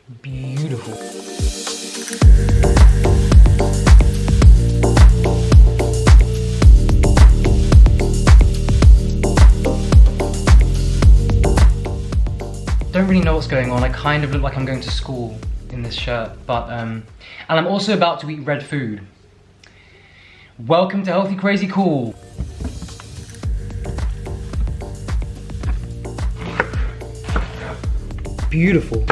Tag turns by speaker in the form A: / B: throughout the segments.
A: Beautiful. Don't really know what's going on. I kind of look like I'm going to school in this shirt, but and I'm also about to eat red food. Welcome to Healthy Crazy Cool. Beautiful.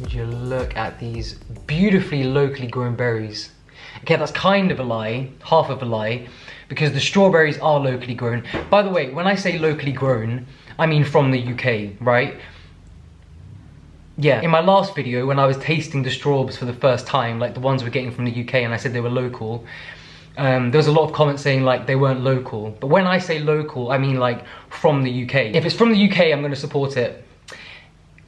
A: Would you look at these beautifully locally grown berries? Okay, that's kind of a lie, half of a lie, because the strawberries are locally grown. By the way, when I say locally grown, I mean from the UK, right? Yeah, in my last video, when I was tasting the strawberries for the first time, like the ones we're getting from the UK, and I said they were local, there was a lot of comments saying like they weren't local. But when I say local, I mean like from the UK. If it's from the UK, I'm gonna support it.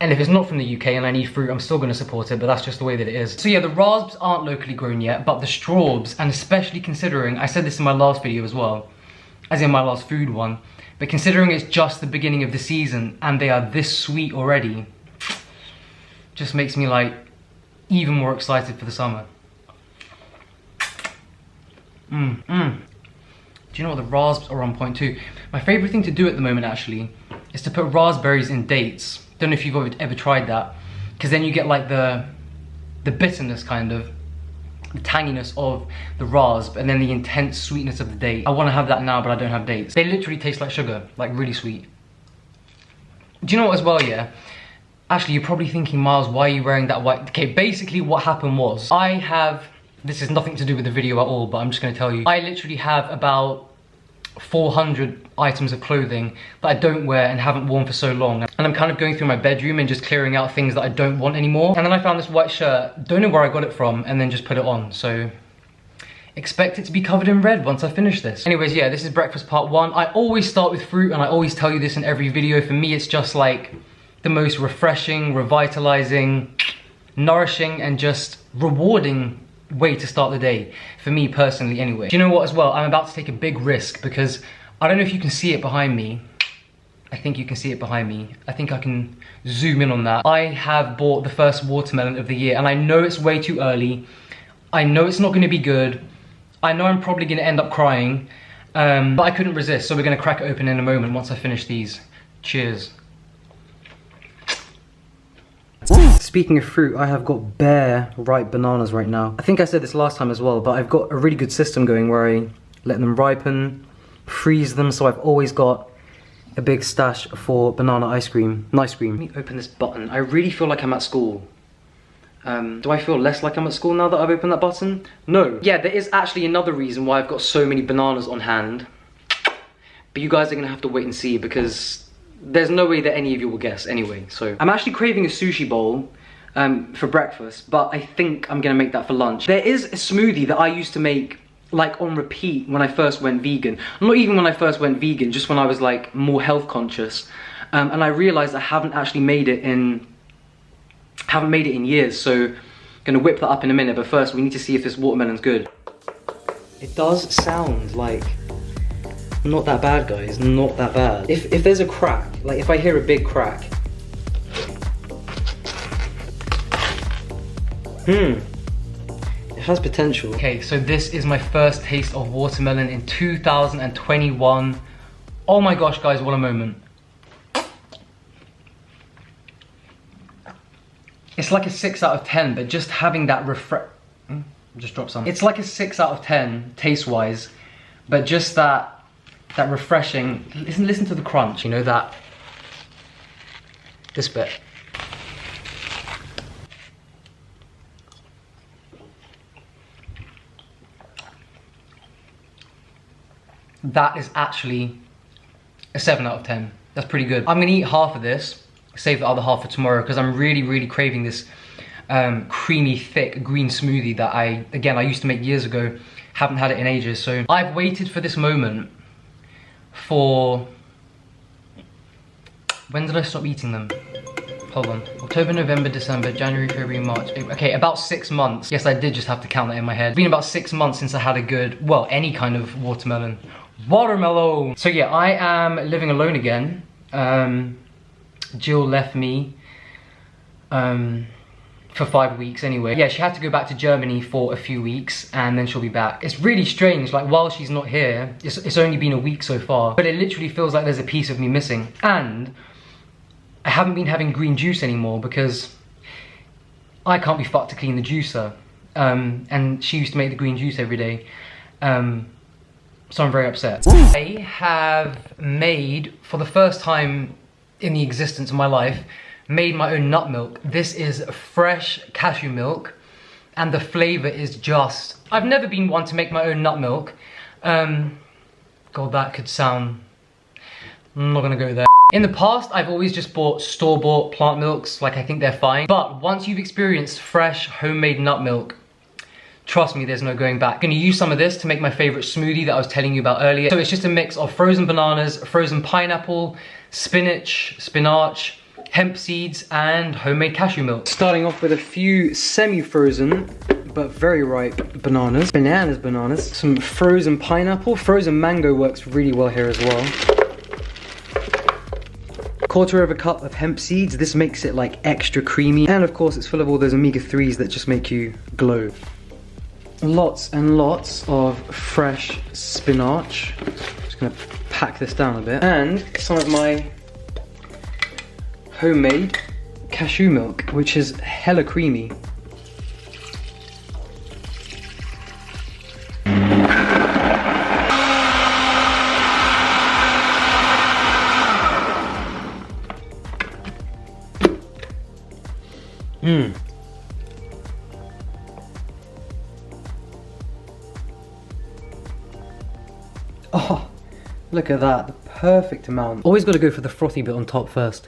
A: And if it's not from the UK and I need fruit, I'm still gonna support it, but that's just the way that it is. So yeah, the raspberries aren't locally grown yet, but the strawberries, and especially considering, I said this in my last video as well, as in my last food one, but considering it's just the beginning of the season and they are this sweet already, just makes me like even more excited for the summer. Do you know what, the raspberries are on point too. My favorite thing to do at the moment actually is to put raspberries in dates. Don't know if you've ever tried that, because then you get like the bitterness, kind of the tanginess of the raspberry, and then the intense sweetness of the date. I want to have that now, but I don't have dates. They literally taste like sugar, like really sweet. Do you know what as well, yeah? Actually, you're probably thinking, Miles, why are you wearing that white? Okay, basically what happened was, this has nothing to do with the video at all, but I'm just gonna tell you. I literally have about 400 items of clothing that I don't wear and haven't worn for so long. And I'm kind of going through my bedroom and just clearing out things that I don't want anymore. And then I found this white shirt, don't know where I got it from, and then just put it on. So expect it to be covered in red once I finish this. Anyways, yeah, this is breakfast part 1. I always start with fruit, and I always tell you this in every video. For me, it's just like the most refreshing, revitalizing, nourishing, and just rewarding way to start the day, for me personally anyway. Do you know what as well? I'm about to take a big risk, because I don't know if you can see it behind me. I think you can see it behind me. I think I can zoom in on that. I have bought the first watermelon of the year, and I know it's way too early. I know it's not gonna be good. I know I'm probably gonna end up crying, but I couldn't resist, so we're gonna crack it open in a moment once I finish these. Cheers. Speaking of fruit, I have got bare ripe bananas right now. I think I said this last time as well, but I've got a really good system going where I let them ripen, freeze them, so I've always got a big stash for banana ice cream. Nice cream. Let me open this button. I really feel like I'm at school. Do I feel less like I'm at school now that I've opened that button? No. Yeah, there is actually another reason why I've got so many bananas on hand. But you guys are gonna have to wait and see, because there's no way that any of you will guess anyway. So I'm actually craving a sushi bowl for breakfast, but I think I'm gonna make that for lunch. There is a smoothie that I used to make like on repeat when I first went vegan. Not even when I first went vegan, just when I was like more health conscious. And I realized I haven't actually made it in years, so I'm gonna whip that up in a minute, but first we need to see if this watermelon's good. It does sound like not that bad, guys, not that bad. If there's a crack, like if I hear a big crack, it has potential. Okay, so this is my first taste of watermelon in 2021. Oh my gosh, guys, what a moment. It's like a 6 out of 10, but just having that just dropped some. It's like a 6 out of 10 taste-wise, but just that refreshing, listen to the crunch, you know, this bit. That is actually a 7 out of 10. That's pretty good. I'm gonna eat half of this, save the other half for tomorrow, because I'm really craving this creamy, thick green smoothie that I used to make years ago. Haven't had it in ages, so I've waited for this moment for... When did I stop eating them? hold on. October, November, December, January, February, March. Okay, about 6 months. Yes, I did just have to count that in my head. It's been about 6 months since I had a good, well, any kind of watermelon. Watermelon! So yeah, I am living alone again. Jill left me for 5 weeks anyway. Yeah, she had to go back to Germany for a few weeks and then she'll be back. It's really strange, like while she's not here, it's only been a week so far, but it literally feels like there's a piece of me missing. And I haven't been having green juice anymore because I can't be fucked to clean the juicer. And she used to make the green juice every day. So I'm very upset. I have made, for the first time in the existence of my life, made my own nut milk. This is fresh cashew milk and the flavor is just... I've never been one to make my own nut milk. God, that could sound... I'm not gonna go there. In the past, I've always just bought store-bought plant milks, like I think they're fine. But once you've experienced fresh homemade nut milk, trust me, there's no going back. I'm gonna use some of this to make my favorite smoothie that I was telling you about earlier. So it's just a mix of frozen bananas, frozen pineapple, spinach, hemp seeds, and homemade cashew milk. Starting off with a few semi-frozen, but very ripe bananas. Bananas. Some frozen pineapple. Frozen mango works really well here as well. 1/4 of a cup of hemp seeds. This makes it like extra creamy. And of course, it's full of all those omega-3s that just make you glow. Lots and lots of fresh spinach. Just gonna pack this down a bit. And some of my homemade cashew milk, which is hella creamy. Oh, look at that, the perfect amount. Always got to go for the frothy bit on top first.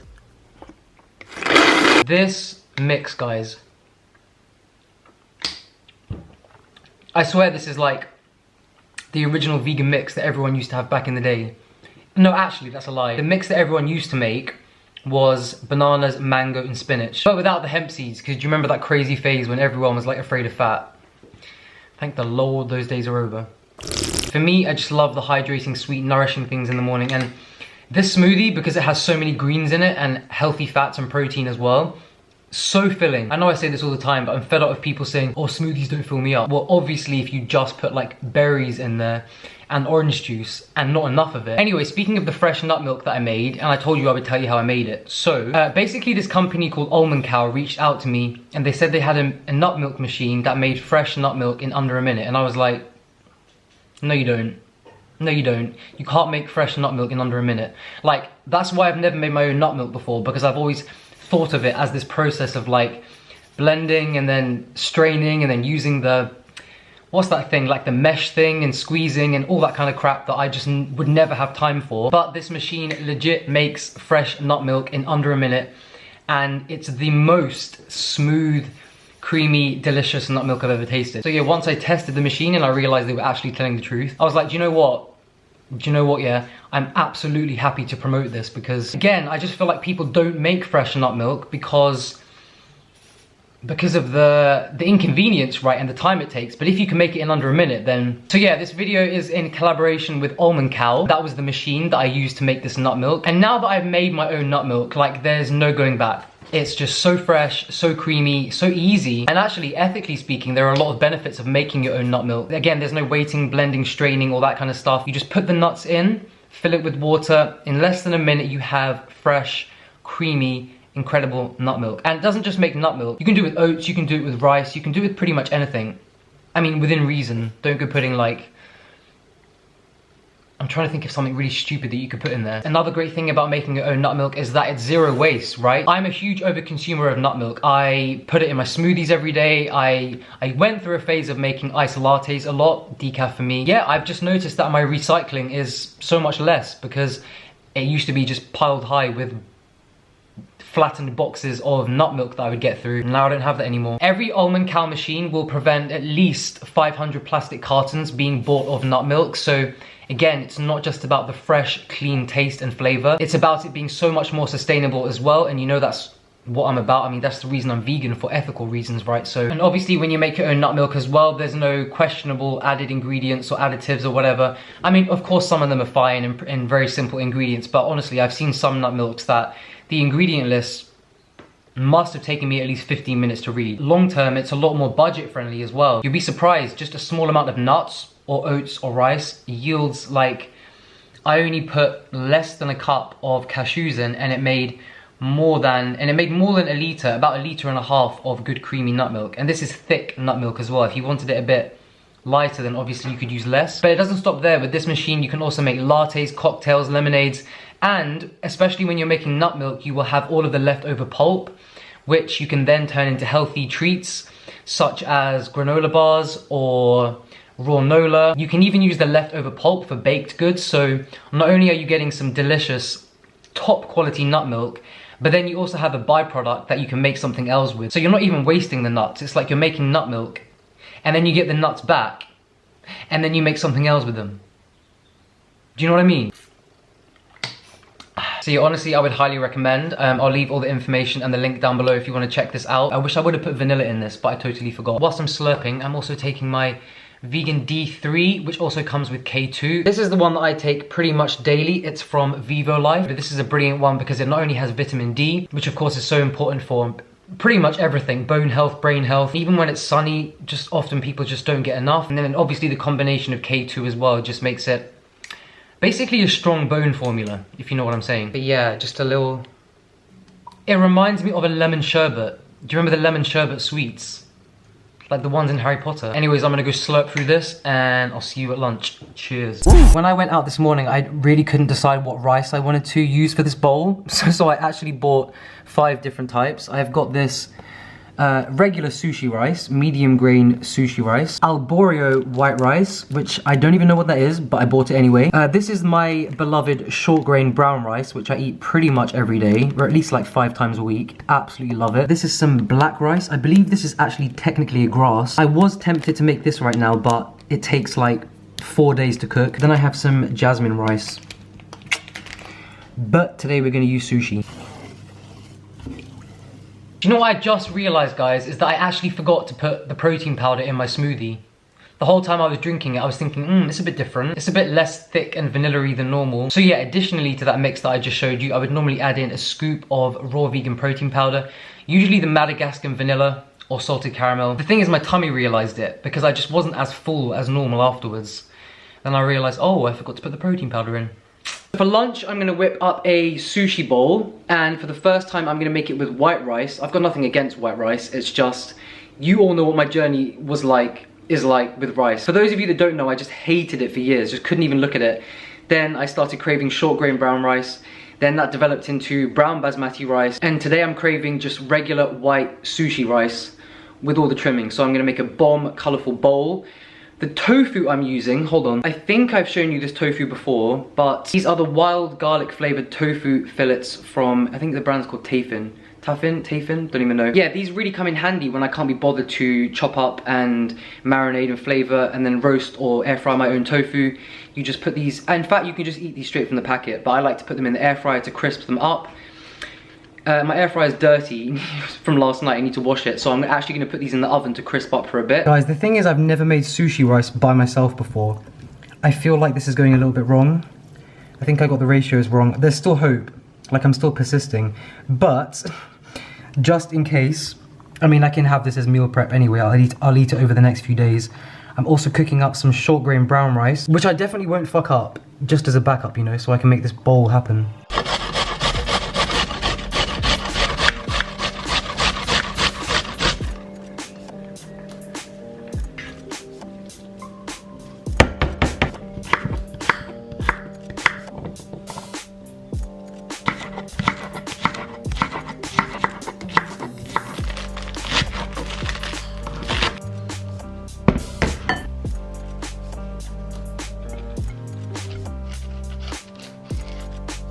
A: This mix, guys, I swear this is like the original vegan mix that everyone used to have back in the day. No, actually, that's a lie. The mix that everyone used to make was bananas, mango, and spinach. But without the hemp seeds, because do you remember that crazy phase when everyone was like afraid of fat? Thank the Lord those days are over. For me, I just love the hydrating, sweet, nourishing things in the morning. And this smoothie, because it has so many greens in it and healthy fats and protein as well, so filling. I know I say this all the time, but I'm fed up of people saying, oh, smoothies don't fill me up. Well, obviously, if you just put like berries in there and orange juice and not enough of it. Anyway, speaking of the fresh nut milk that I made, and I told you I would tell you how I made it. So basically this company called Almond Cow reached out to me and they said they had a nut milk machine that made fresh nut milk in under a minute. And I was like, no you don't. No you don't. You can't make fresh nut milk in under a minute. Like, that's why I've never made my own nut milk before, because I've always thought of it as this process of like blending and then straining and then using the, what's that thing, like the mesh thing, and squeezing and all that kind of crap that I just would never have time for. But this machine legit makes fresh nut milk in under a minute, and it's the most smooth, creamy, delicious nut milk I've ever tasted. So yeah, once I tested the machine and I realized they were actually telling the truth, I was like, do you know what? Do you know what, yeah? I'm absolutely happy to promote this, because again, I just feel like people don't make fresh nut milk because of the inconvenience, right, and the time it takes. But if you can make it in under a minute, then... So yeah, this video is in collaboration with Almond Cow. That was the machine that I used to make this nut milk. And now that I've made my own nut milk, like, there's no going back. It's just so fresh, so creamy, so easy. And actually, ethically speaking, there are a lot of benefits of making your own nut milk. Again, there's no waiting, blending, straining, all that kind of stuff. You just put the nuts in, fill it with water. In less than a minute, you have fresh, creamy, incredible nut milk. And it doesn't just make nut milk. You can do it with oats, you can do it with rice, you can do it with pretty much anything. I mean, within reason. Don't go putting like... I'm trying to think of something really stupid that you could put in there. Another great thing about making your own nut milk is that it's zero waste, right? I'm a huge overconsumer of nut milk. I put it in my smoothies every day. I went through a phase of making iced lattes a lot, decaf for me. Yeah, I've just noticed that my recycling is so much less, because it used to be just piled high with flattened boxes of nut milk that I would get through. Now I don't have that anymore. Every Almond Cow machine will prevent at least 500 plastic cartons being bought of nut milk. So again, it's not just about the fresh, clean taste and flavor. It's about it being so much more sustainable as well. And you know that's what I'm about. I mean, that's the reason I'm vegan, for ethical reasons, right? So, and obviously when you make your own nut milk as well, there's no questionable added ingredients or additives or whatever. I mean, of course, some of them are fine and very simple ingredients, but honestly, I've seen some nut milks that the ingredient list must have taken me at least 15 minutes to read. Long term, it's a lot more budget friendly as well. You'll be surprised, just a small amount of nuts or oats or rice yields like, I only put less than a cup of cashews in, and it made more than a litre, about 1.5 litres of good creamy nut milk. And this is thick nut milk as well. If you wanted it a bit lighter, then obviously you could use less. But it doesn't stop there. With this machine, you can also make lattes, cocktails, lemonades, and especially when you're making nut milk, you will have all of the leftover pulp, which you can then turn into healthy treats, such as granola bars or raw nola. You can even use the leftover pulp for baked goods. So not only are you getting some delicious, top quality nut milk, but then you also have a byproduct that you can make something else with. So you're not even wasting the nuts. It's like you're making nut milk, and then you get the nuts back, and then you make something else with them. Do you know what I mean? So yeah, honestly, I would highly recommend. I'll leave all the information and the link down below if you want to check this out. I wish I would have put vanilla in this, but I totally forgot. Whilst I'm slurping, I'm also taking my vegan D3, which also comes with K2. This is the one that I take pretty much daily. It's from Vivo Life. This is a brilliant one because it not only has vitamin D, which of course is so important for pretty much everything, bone health, brain health. Even when it's sunny, just often people just don't get enough. And then obviously the combination of K2 as well just makes it basically a strong bone formula, if you know what I'm saying. But yeah, just a little... It reminds me of a lemon sherbet. Do you remember the lemon sherbet sweets? Like the ones in Harry Potter. Anyways, I'm gonna go slurp through this and I'll see you at lunch. Cheers. When I went out this morning, I really couldn't decide what rice I wanted to use for this bowl. So I actually bought 5 different types. I've got this regular sushi rice, medium grain sushi rice, Alborio white rice, which I don't even know what that is, but I bought it anyway. This is my beloved short grain brown rice, which I eat pretty much every day, or at least like 5 times a week. Absolutely love it. This is some black rice. I believe this is actually technically a grass. I was tempted to make this right now, but it takes like 4 days to cook. Then I have some jasmine rice. But today we're gonna use sushi. You know what I just realized, guys, is that I actually forgot to put the protein powder in my smoothie. The whole time I was drinking it, I was thinking, it's a bit different. It's a bit less thick and vanilla-y than normal. So yeah, additionally to that mix that I just showed you, I would normally add in a scoop of raw vegan protein powder, usually the Madagascar vanilla or salted caramel. The thing is, my tummy realized it because I just wasn't as full as normal afterwards. Then I realized, oh, I forgot to put the protein powder in. For lunch, I'm gonna whip up a sushi bowl, and for the first time, I'm gonna make it with white rice. I've got nothing against white rice, it's just, you all know what my journey is like with rice. For those of you that don't know, I just hated it for years, just couldn't even look at it. Then I started craving short grain brown rice, then that developed into brown basmati rice, and today I'm craving just regular white sushi rice with all the trimmings. So I'm gonna make a bomb colorful bowl. The tofu I'm using, hold on, I think I've shown you this tofu before, but these are the wild garlic flavored tofu fillets from, I think the brand's called Tafin, don't even know. Yeah, these really come in handy when I can't be bothered to chop up and marinate and flavor and then roast or air fry my own tofu. You just put these, in fact you can just eat these straight from the packet, but I like to put them in the air fryer to crisp them up. My air fryer is dirty from last night, I need to wash it, so I'm actually going to put these in the oven to crisp up for a bit. Guys, the thing is, I've never made sushi rice by myself before. I feel like this is going a little bit wrong. I think I got the ratios wrong. There's still hope, like I'm still persisting, but just in case, I mean, I can have this as meal prep anyway. I'll eat it over the next few days. I'm also cooking up some short grain brown rice, which I definitely won't fuck up, just as a backup, you know, so I can make this bowl happen.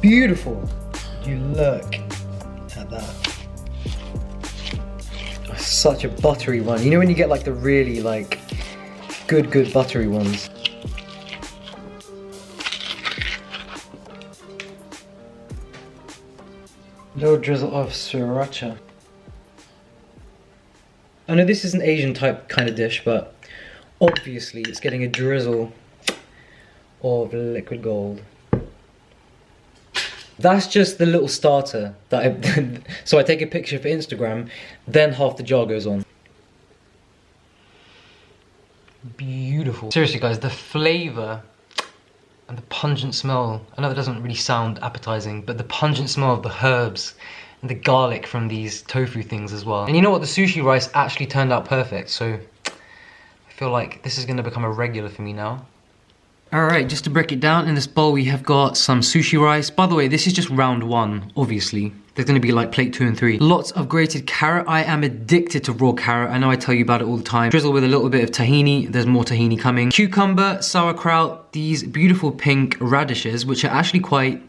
A: Beautiful. You look at that. Such a buttery one. You know when you get like the really like good buttery ones. Little drizzle of sriracha. I know this is an Asian type kind of dish, but obviously it's getting a drizzle of liquid gold. That's just the little starter that I so I take a picture for Instagram, then half the jar goes on. Beautiful. Seriously guys, the flavour and the pungent smell, I know that doesn't really sound appetizing, but the pungent smell of the herbs and the garlic from these tofu things as well. And you know what, the sushi rice actually turned out perfect, so I feel like this is gonna become a regular for me now. Alright, just to break it down, in this bowl we have got some sushi rice. By the way, this is just round one, obviously. There's gonna be like plate 2 and 3. Lots of grated carrot. I am addicted to raw carrot. I know I tell you about it all the time. Drizzle with a little bit of tahini. There's more tahini coming. Cucumber, sauerkraut, these beautiful pink radishes, which are actually quite...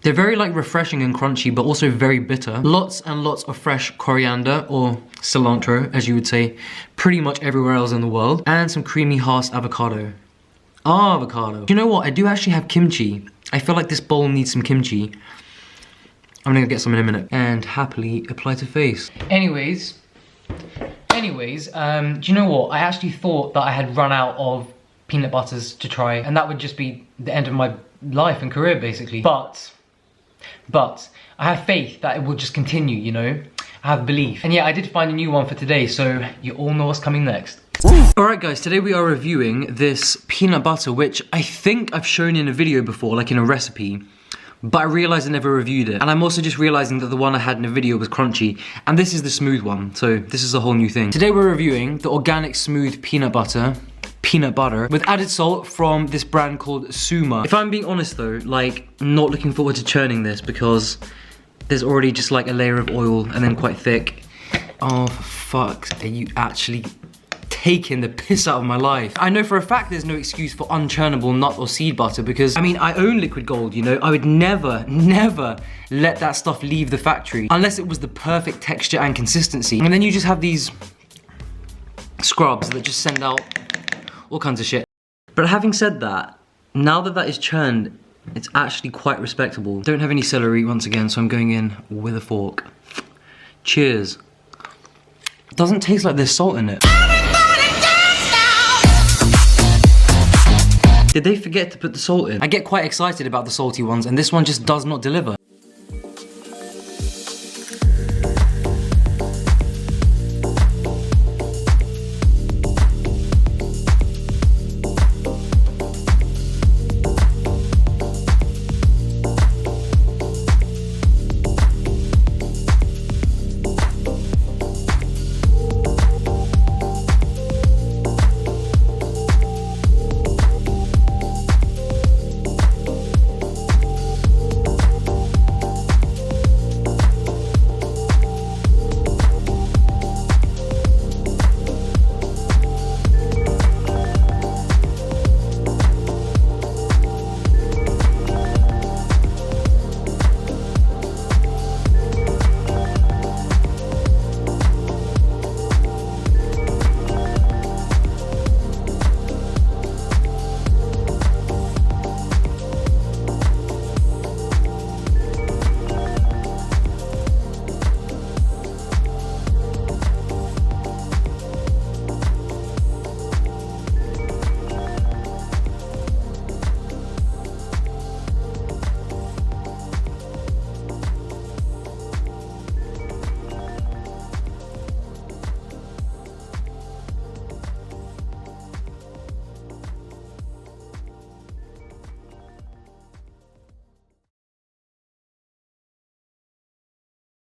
A: They're very like refreshing and crunchy, but also very bitter. Lots and lots of fresh coriander, or cilantro, as you would say, pretty much everywhere else in the world. And some creamy Haas avocado. Avocado. You know what? I do actually have kimchi. I feel like this bowl needs some kimchi. I'm gonna get some in a minute. And happily apply to face. Anyways, do you know what? I actually thought that I had run out of peanut butters to try, and that would just be the end of my life and career, basically. But I have faith that it will just continue, you know? I have belief. And yeah, I did find a new one for today, so you all know what's coming next. Alright guys, today we are reviewing this peanut butter, which I think I've shown in a video before, like in a recipe, but I realized I never reviewed it. And I'm also just realizing that the one I had in a video was crunchy, and this is the smooth one, so this is a whole new thing. Today we're reviewing the organic smooth peanut butter with added salt from this brand called Suma. If I'm being honest though, like, not looking forward to churning this because there's already just like a layer of oil and then quite thick. Oh, for fuck, are you actually taking the piss out of my life? I know for a fact there's no excuse for unchurnable nut or seed butter because, I mean, I own liquid gold, you know? I would never let that stuff leave the factory unless it was the perfect texture and consistency. And then you just have these scrubs that just send out all kinds of shit. But having said that, now that that is churned, it's actually quite respectable. Don't have any celery once again, so I'm going in with a fork. Cheers. It doesn't taste like there's salt in it. Did they forget to put the salt in? I get quite excited about the salty ones, and this one just does not deliver.